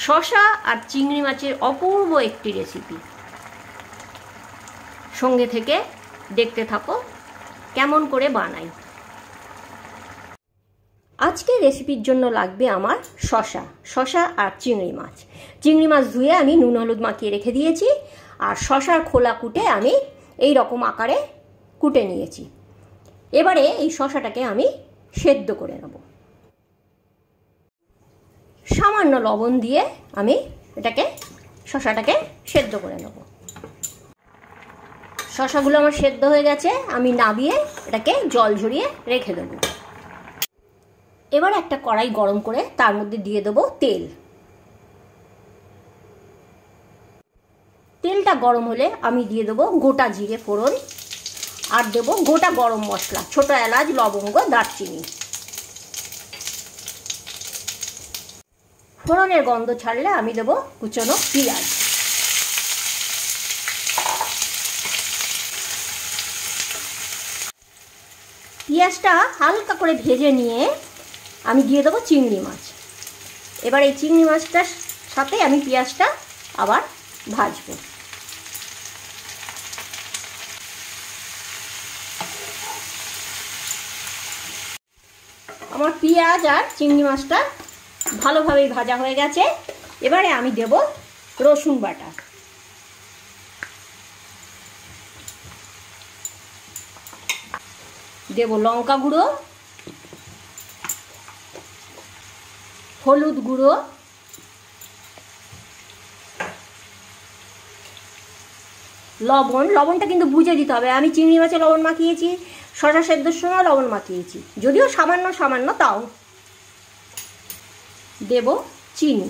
শসা আর চিংড়ি মাছের অপূর্ব একটি রেসিপি। সঙ্গে থেকে দেখতে থাকো কেমন করে বানাই। আজকে রেসিপির জন্য লাগবে আমার শসা আর চিংড়ি মাছ। চিংড়ি মাছ ধুয়ে আমি নুন হলুদ মাখিয়ে রেখে দিয়েছি, আর শসার খোলা কুটে আমি এই রকম আকারে কুটে নিয়েছি। এবারে এই শসাটাকে আমি সেদ্ধ করে নেব। সামান্য লবণ দিয়ে আমি শসাটাকে সেদ্ধ করে নেব। শসাগুলো আমার সেদ্ধ হয়ে গেছে, আমি নামিয়ে এটাকে জল ঝরিয়ে রেখে দেবো। এবার একটা কড়াই গরম করে তার মধ্যে দিয়ে দেবো তেল। তেলটা গরম হলে আমি দিয়ে দেবো গোটা জিরে ফোড়ন, আর দেবো গোটা গরম মশলা, ছোট এলাচ, লবঙ্গ, দারচিনি। ফোড়নের গন্ধ ছাড়লে আমি দেবো কুচনো পেঁয়াজ। পেঁয়াজটা হালকা করে ভেজে নিয়ে আমি দিয়ে দেবো চিংড়ি মাছ। এবার এই চিংড়ি মাছটার সাথে আমি পেঁয়াজটা আবার ভাজবো। আমার পেঁয়াজ আর চিংড়ি মাছটা ভালোভাবেই ভাজা হয়ে গেছে। এবারে আমি দেব রসুন বাটা, দেব লঙ্কা গুঁড়ো, হলুদ গুঁড়ো, লবণটা কিন্তু বুঝে দিতে হবে। আমি চিংড়ি মাছে লবণ মাখিয়েছি, শসা সেদ্ধর সময় লবণ মাখিয়েছি, যদিও সামান্য তাও। দেব চিনি।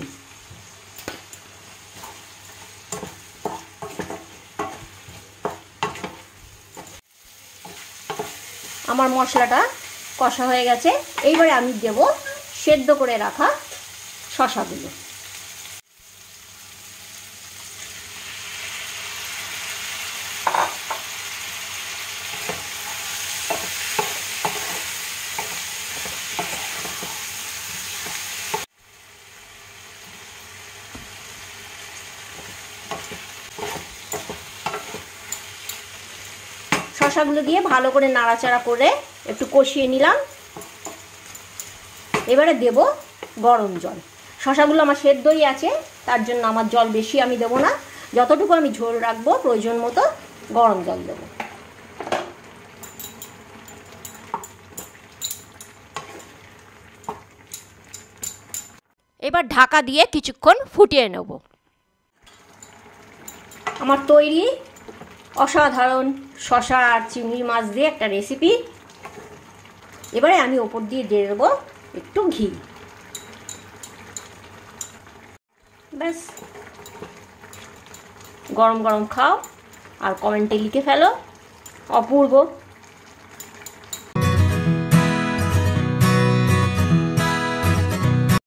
আমার মশলাটা কষা হয়ে গেছে। এইবারে আমি দেব সেদ্ধ করে রাখা শসাগুলো। শসাগুলো দিয়ে ভালো করে নাড়াচাড়া করে একটু কষিয়ে নিলাম। এবারে দেব গরম জল। শসাগুলো আমার সেদ্ধই আছে, তার জন্য আমার জল বেশি আমি দেবো না, যতটুকু আমি ঝোল রাখবো প্রয়োজন মতো গরম জল দেব। এবার ঢাকা দিয়ে কিছুক্ষণ ফুটিয়ে নেব। আমার তৈরি অসাধারণ শসা আর চিংড়ি মাছ দিয়ে একটা রেসিপি। এবারে আমি ওপর দিয়ে দিয়ে দেবো একটু ঘি। ব্যাস, গরম গরম খাও আর কমেন্টে লিখে ফেলো অপূর্ব।